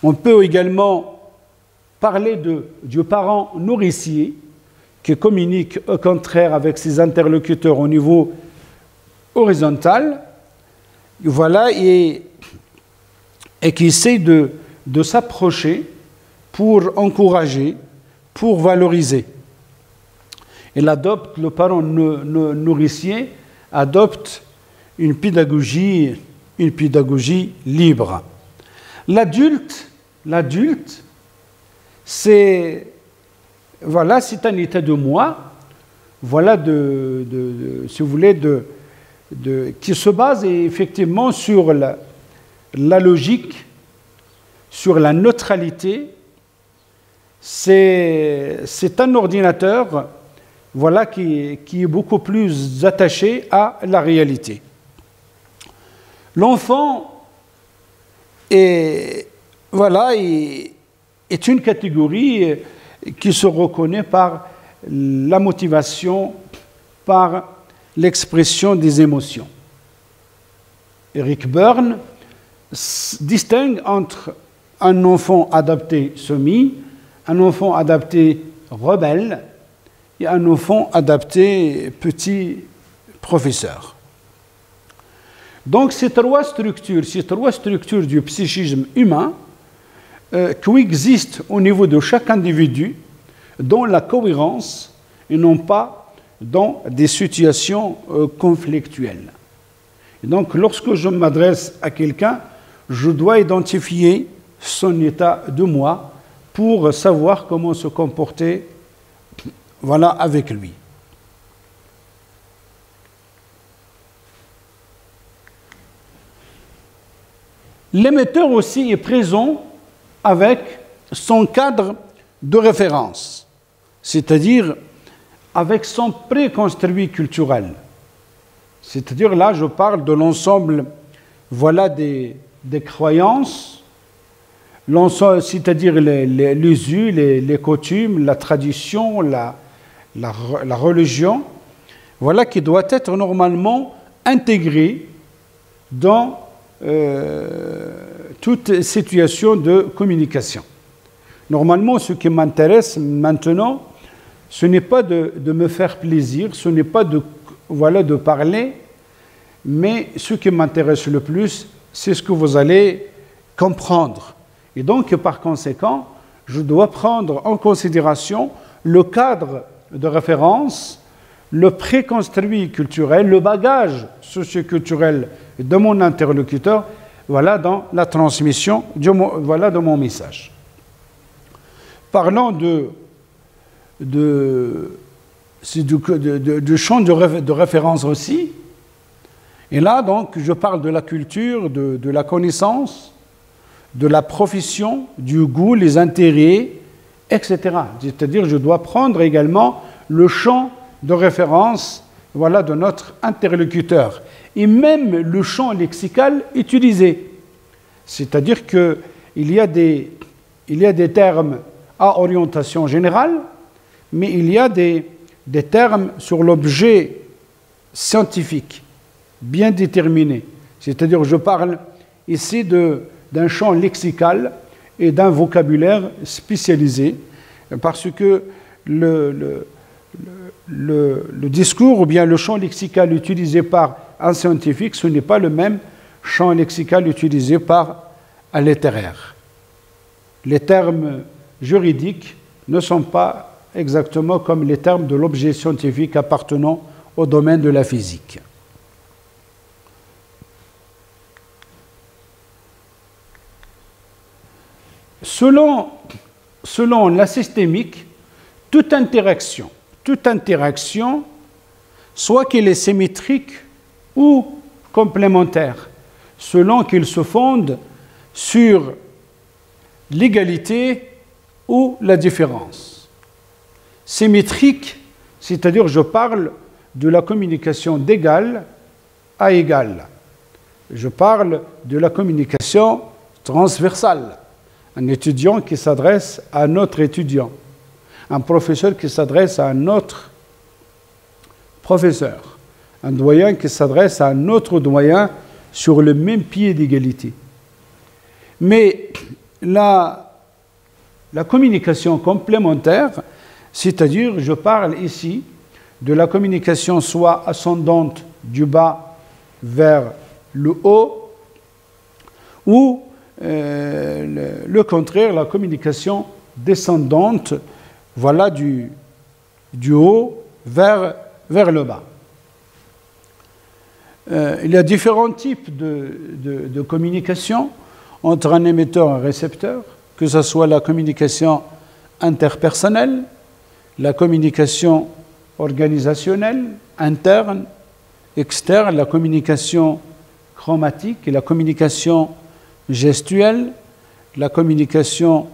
On peut également parler du parent nourricier qui communique au contraire avec ses interlocuteurs au niveau horizontal, voilà, et qui essaie de s'approcher pour encourager, pour valoriser. Le parent nourricier adopte une pédagogie libre. L'adulte, c'est un état de moi, si vous voulez, qui se base effectivement sur la logique, sur la neutralité. C'est un ordinateur, qui est beaucoup plus attaché à la réalité. L'enfant est une catégorie qui se reconnaît par la motivation, par l'expression des émotions. Eric Berne distingue entre un enfant adapté semi, un enfant adapté rebelle et un enfant adapté petit professeur. Donc ces trois structures du psychisme humain coexistent au niveau de chaque individu dans la cohérence et non pas dans des situations conflictuelles. Et donc lorsque je m'adresse à quelqu'un, je dois identifier son état de moi pour savoir comment se comporter avec lui. L'émetteur aussi est présent avec son cadre de référence, c'est-à-dire avec son préconstruit culturel. C'est-à-dire là, je parle de l'ensemble des croyances, c'est-à-dire les us, les coutumes, la tradition, la religion, qui doit être normalement intégrée dans toute situation de communication. Normalement, ce qui m'intéresse maintenant, ce n'est pas de me faire plaisir, ce n'est pas de parler, mais ce qui m'intéresse le plus, c'est ce que vous allez comprendre. Et donc, par conséquent, je dois prendre en considération le cadre de référence, le préconstruit culturel, le bagage socioculturel de mon interlocuteur, dans la transmission de mon message. Parlons du champ de référence aussi. Et là, donc, je parle de la culture, de la connaissance, de la profession, du goût, les intérêts, etc. C'est-à-dire, je dois prendre également le champ de référence de notre interlocuteur. Et même le champ lexical utilisé. C'est-à-dire qu'il y a des termes à orientation générale, mais il y a des termes sur l'objet scientifique, bien déterminé. C'est-à-dire, je parle ici d'un champ lexical et d'un vocabulaire spécialisé, parce que le discours ou bien le champ lexical utilisé par un scientifique, ce n'est pas le même champ lexical utilisé par un littéraire. Les termes juridiques ne sont pas exactement comme les termes de l'objet scientifique appartenant au domaine de la physique. Selon la systémique, toute interaction, soit qu'elle est symétrique ou complémentaire, selon qu'elle se fonde sur l'égalité ou la différence. Symétrique, c'est-à-dire je parle de la communication d'égal à égal. Je parle de la communication transversale. Un étudiant qui s'adresse à un autre étudiant. Un professeur qui s'adresse à un autre professeur. Un doyen qui s'adresse à un autre doyen sur le même pied d'égalité. Mais la communication complémentaire, c'est-à-dire, je parle ici de la communication soit ascendante du bas vers le haut, ou le contraire, la communication descendante, voilà, du haut vers le bas. Il y a différents types de communication entre un émetteur et un récepteur, que ce soit la communication interpersonnelle, la communication organisationnelle, interne, externe, la communication chromatique et la communication gestuelle, la communication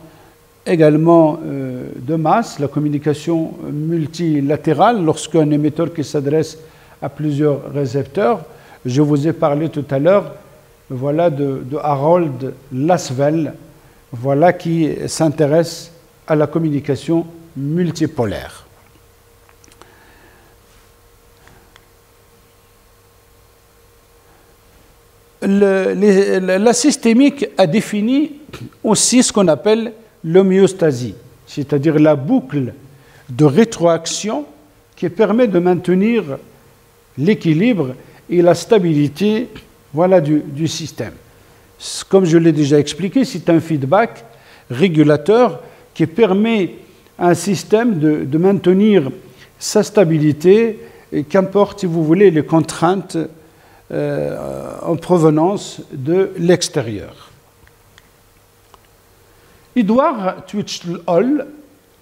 également de masse, la communication multilatérale, lorsqu'un émetteur qui s'adresse à plusieurs récepteurs. Je vous ai parlé tout à l'heure, voilà, de Harold Lasswell, voilà, qui s'intéresse à la communication multipolaire. La systémique a défini aussi ce qu'on appelle l'homéostasie, c'est-à-dire la boucle de rétroaction qui permet de maintenir l'équilibre et la stabilité, voilà, du système. Comme je l'ai déjà expliqué, c'est un feedback régulateur qui permet à un système de maintenir sa stabilité, qu'importe, si vous voulez, les contraintes en provenance de l'extérieur. Edward Twichell Hall,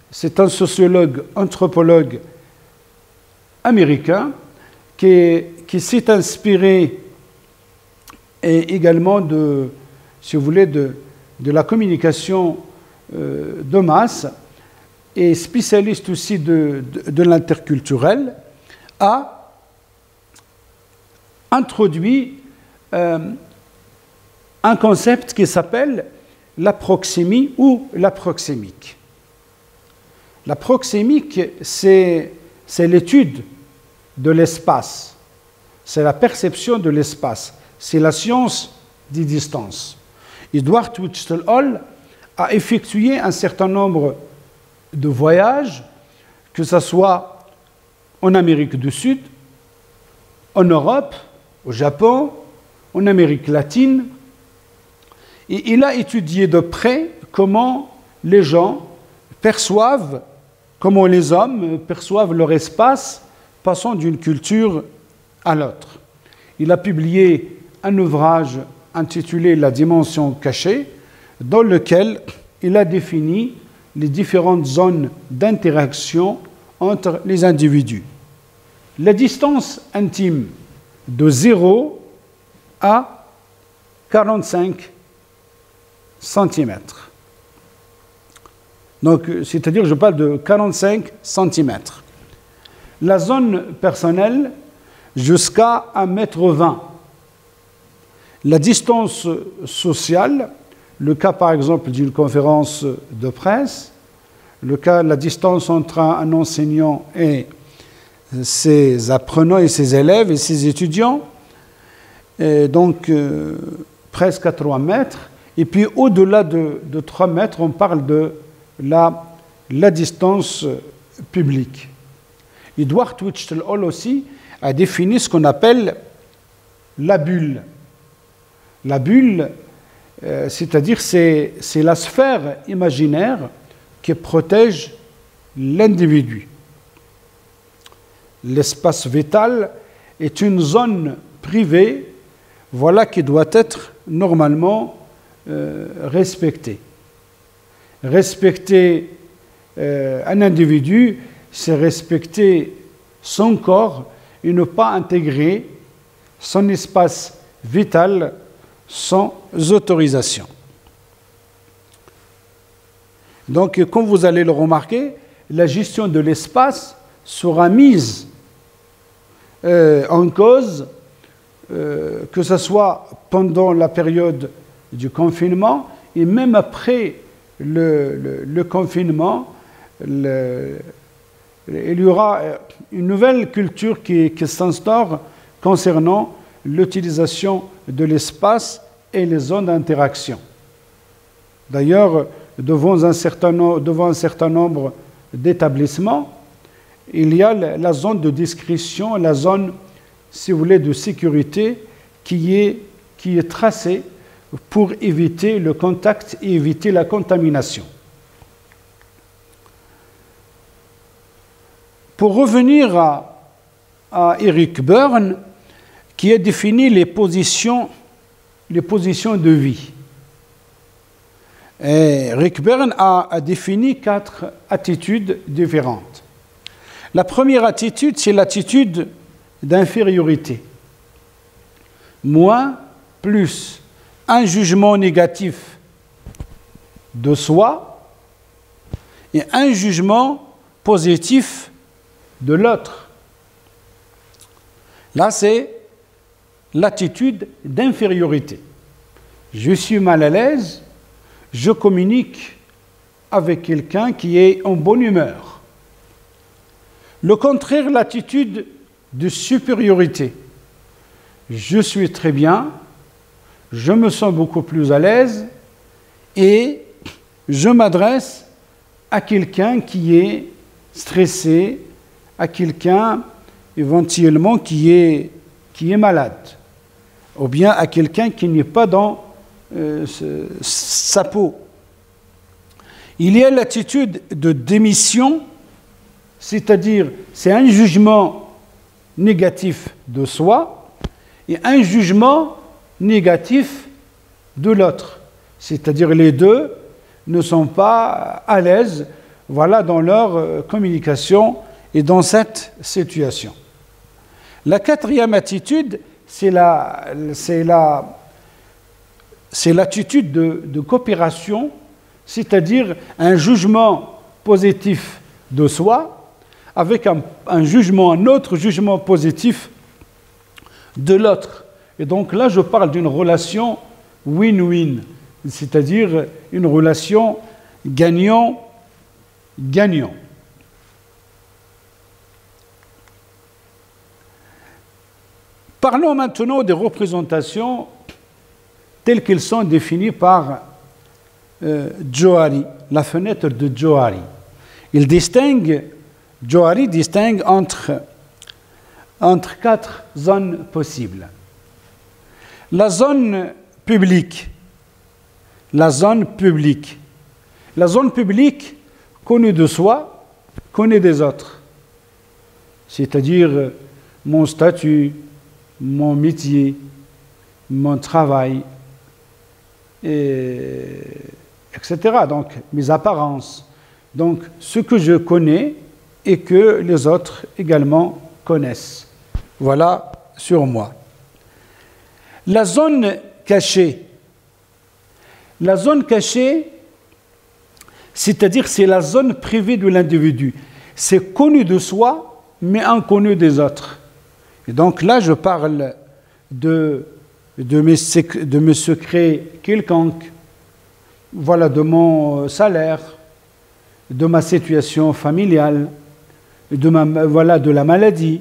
c'est un sociologue, anthropologue américain qui s'est inspiré également si vous voulez, de la communication de masse et spécialiste aussi de l'interculturel, a introduit un concept qui s'appelle la proxémie ou la proxémique. La proxémique, c'est l'étude de l'espace, c'est la perception de l'espace, c'est la science des distances. Edward Twichell Hall a effectué un certain nombre de voyages, que ce soit en Amérique du Sud, en Europe, au Japon, en Amérique latine, et il a étudié de près comment les gens perçoivent, comment les hommes perçoivent leur espace passant d'une culture à l'autre. Il a publié un ouvrage intitulé « La dimension cachée », dans lequel il a défini les différentes zones d'interaction entre les individus. La distance intime de 0 à 45 cm. Donc, c'est-à-dire, je parle de 45 cm. La zone personnelle jusqu'à 1,20 m. La distance sociale, le cas par exemple d'une conférence de presse, la distance entre un enseignant et ses apprenants et ses élèves et ses étudiants, et donc presque à 3 mètres. Et puis au-delà de 3 mètres, on parle de la distance publique. Edward Twichell Hall aussi a défini ce qu'on appelle la bulle. La bulle, c'est-à-dire c'est la sphère imaginaire qui protège l'individu. L'espace vital est une zone privée, voilà, qui doit être normalement respectée. Respecter un individu, c'est respecter son corps et ne pas intégrer son espace vital sans autorisation. Donc, comme vous allez le remarquer, la gestion de l'espace sera mise en cause, que ce soit pendant la période du confinement et même après le confinement. Il y aura une nouvelle culture qui s'instaure concernant l'utilisation de l'espace et les zones d'interaction. D'ailleurs, devant un certain nombre d'établissements, il y a la zone de discrétion, la zone, si vous voulez, de sécurité qui est tracée pour éviter le contact et éviter la contamination. Pour revenir à Eric Berne, qui a défini les positions de vie. Et Eric Berne a défini 4 attitudes différentes. La première attitude, c'est l'attitude d'infériorité. Moins, plus, un jugement négatif de soi et un jugement positif de l'autre. Là, c'est l'attitude d'infériorité. Je suis mal à l'aise, je communique avec quelqu'un qui est en bonne humeur. Le contraire, l'attitude de supériorité. Je suis très bien, je me sens beaucoup plus à l'aise et je m'adresse à quelqu'un qui est stressé, à quelqu'un éventuellement qui est malade, ou bien à quelqu'un qui n'est pas dans sa peau. Il y a l'attitude de démission, c'est-à-dire c'est un jugement négatif de soi et un jugement négatif de l'autre. C'est-à-dire les deux ne sont pas à l'aise, voilà, dans leur communication et dans cette situation. La quatrième attitude, c'est l'attitude de coopération, c'est-à-dire un jugement positif de soi avec un autre jugement positif de l'autre. Et donc là, je parle d'une relation win-win, c'est-à-dire une relation gagnant-gagnant. Parlons maintenant des représentations telles qu'elles sont définies par Johari, la fenêtre de Johari. Johari distingue entre 4 zones possibles. La zone publique. La zone publique, connaît de soi, connaît des autres. C'est-à-dire mon statut, mon métier, mon travail, etc. Donc, mes apparences. Donc, ce que je connais et que les autres également connaissent. Voilà sur moi. La zone cachée. La zone cachée, c'est-à-dire c'est la zone privée de l'individu. C'est connu de soi, mais inconnu des autres. Et donc là, je parle de mes secrets quelconques, voilà, de mon salaire, de ma situation familiale, de la maladie.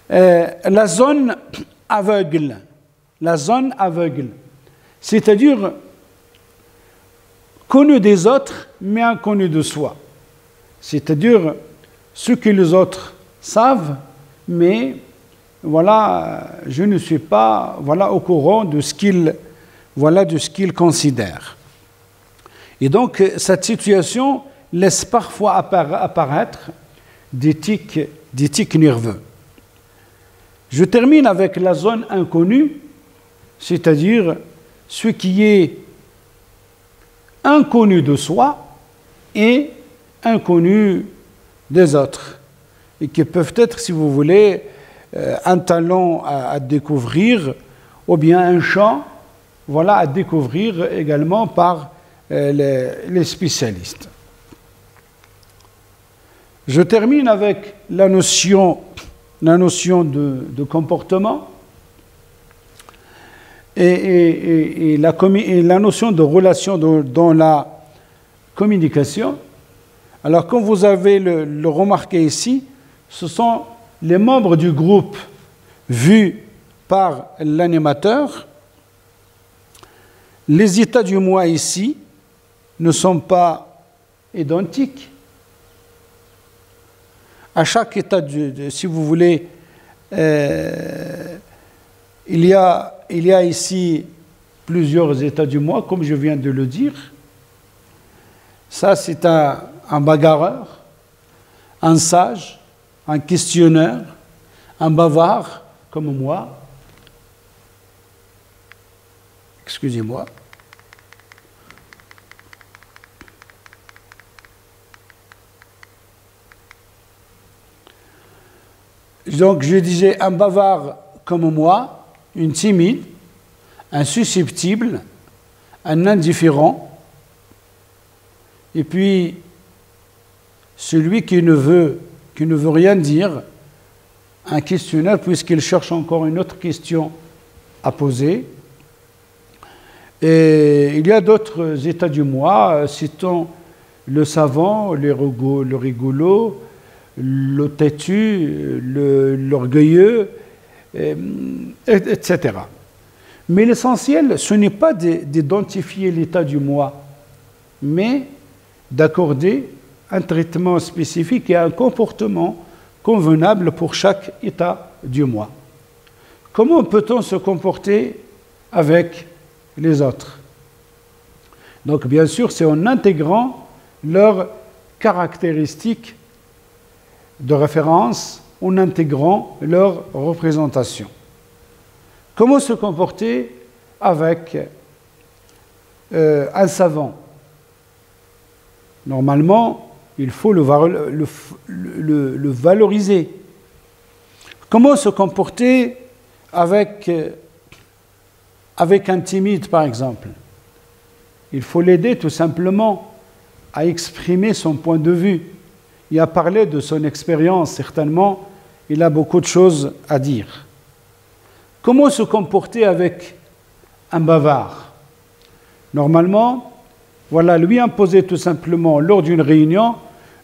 La zone aveugle, c'est-à-dire connu des autres, mais inconnu de soi. C'est-à-dire ce que les autres savent, mais voilà, je ne suis pas au courant de ce qu'ils considèrent. Et donc, cette situation laisse parfois apparaître des tics nerveux. Je termine avec la zone inconnue, c'est-à-dire ce qui est inconnu de soi et inconnu des autres, et qui peuvent être, si vous voulez, un talent à découvrir, ou bien un champ, à découvrir également par les spécialistes. Je termine avec la notion de comportement et la notion de relation dans la communication. Alors, comme vous avez le remarqué ici, ce sont les membres du groupe vus par l'animateur les états du moi ici ne sont pas identiques. À chaque état, si vous voulez, il y a ici plusieurs états du moi, comme je viens de le dire. Ça, c'est un bagarreur, un sage, un questionneur, un bavard, comme moi. Excusez-moi. Donc, je disais un bavard comme moi, une timide, un susceptible, un indifférent, et puis celui qui ne veut rien dire, un questionneur, puisqu'il cherche encore une autre question à poser. Et il y a d'autres états du moi, citons le savant, le rigolo, le têtu, l'orgueilleux, etc. Mais l'essentiel, ce n'est pas d'identifier l'état du moi, mais d'accorder un traitement spécifique et un comportement convenable pour chaque état du moi. Comment peut-on se comporter avec les autres? Donc, bien sûr, c'est en intégrant leurs caractéristiques de référence, en intégrant leurs représentations. Comment se comporter avec un savant? Normalement, il faut le valoriser. Comment se comporter avec un timide, par exemple? Il faut l'aider tout simplement à exprimer son point de vue et à parler de son expérience. Certainement, il a beaucoup de choses à dire. Comment se comporter avec un bavard? Normalement, voilà, lui imposer tout simplement lors d'une réunion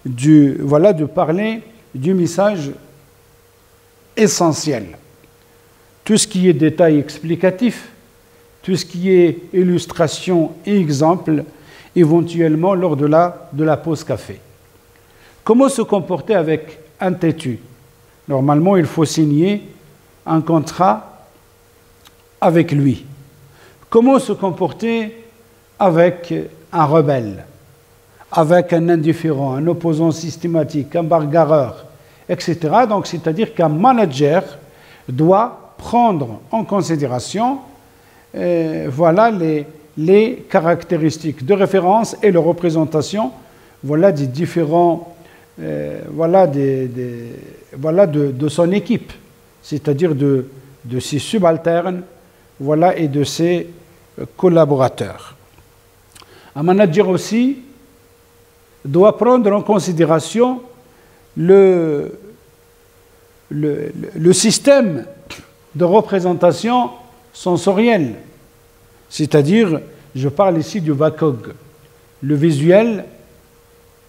de parler du message essentiel. Tout ce qui est détail explicatif, tout ce qui est illustration et exemple, éventuellement lors de la pause café. Comment se comporter avec un têtu? Normalement, il faut signer un contrat avec lui. Comment se comporter avec un rebelle, avec un indifférent, un opposant systématique, un bagarreur, etc. Donc, c'est-à-dire qu'un manager doit prendre en considération les caractéristiques de référence et de représentation des différents de son équipe, c'est-à-dire de ses subalternes et de ses collaborateurs. Un manager aussi doit prendre en considération le système de représentation sensorielle, c'est-à-dire, je parle ici du VACOG, le visuel,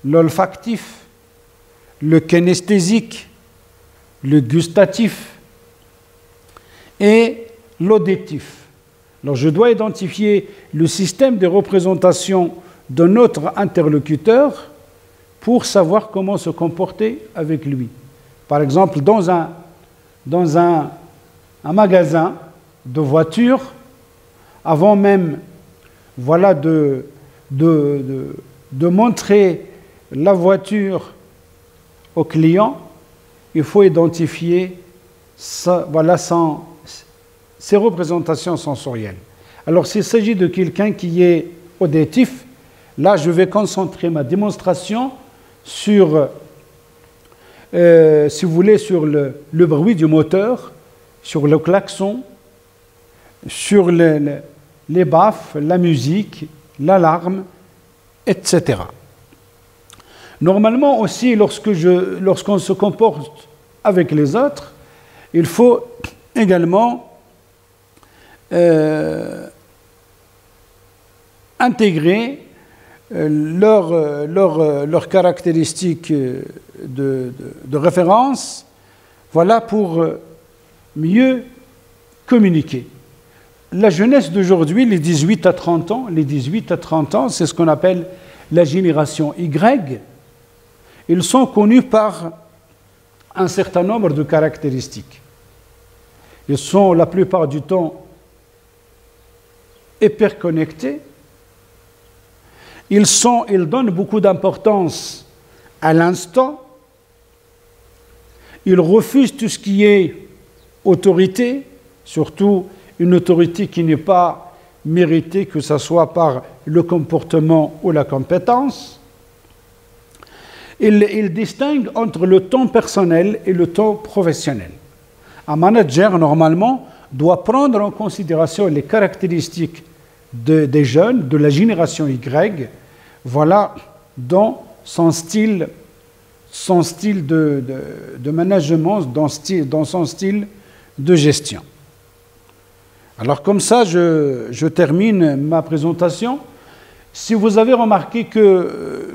l'olfactif, le kinesthésique, le gustatif et l'auditif. Alors, je dois identifier le système de représentation de notre interlocuteur pour savoir comment se comporter avec lui. Par exemple, dans un magasin de voitures, avant même de montrer la voiture au client, il faut identifier ses représentations sensorielles. Alors, s'il s'agit de quelqu'un qui est auditif, là, je vais concentrer ma démonstration sur, si vous voulez, sur le bruit du moteur, sur le klaxon, sur les baffes, la musique, l'alarme, etc. Normalement aussi, lorsqu'on se comporte avec les autres, il faut également intégrer leurs caractéristiques de référence, pour mieux communiquer. la jeunesse d'aujourd'hui, les 18 à 30 ans, c'est ce qu'on appelle la génération Y. Ils sont connus par un certain nombre de caractéristiques. Ils sont la plupart du temps hyperconnectés. Ils donnent beaucoup d'importance à l'instant. Ils refusent tout ce qui est autorité, surtout une autorité qui n'est pas méritée, que ce soit par le comportement ou la compétence. Ils distinguent entre le temps personnel et le temps professionnel. Un manager, normalement, doit prendre en considération les caractéristiques des jeunes, de la génération Y, voilà, dans son style de management, dans son style de gestion. Alors comme ça, je termine ma présentation. Si vous avez remarqué que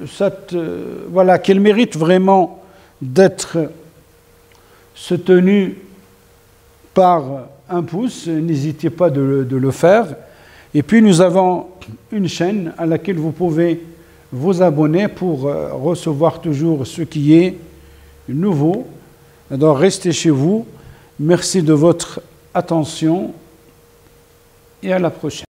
qu'elle mérite vraiment d'être soutenue par un pouce, n'hésitez pas de le faire. Et puis nous avons une chaîne à laquelle vous pouvez vous abonner pour recevoir toujours ce qui est nouveau. Alors restez chez vous. Merci de votre attention et à la prochaine.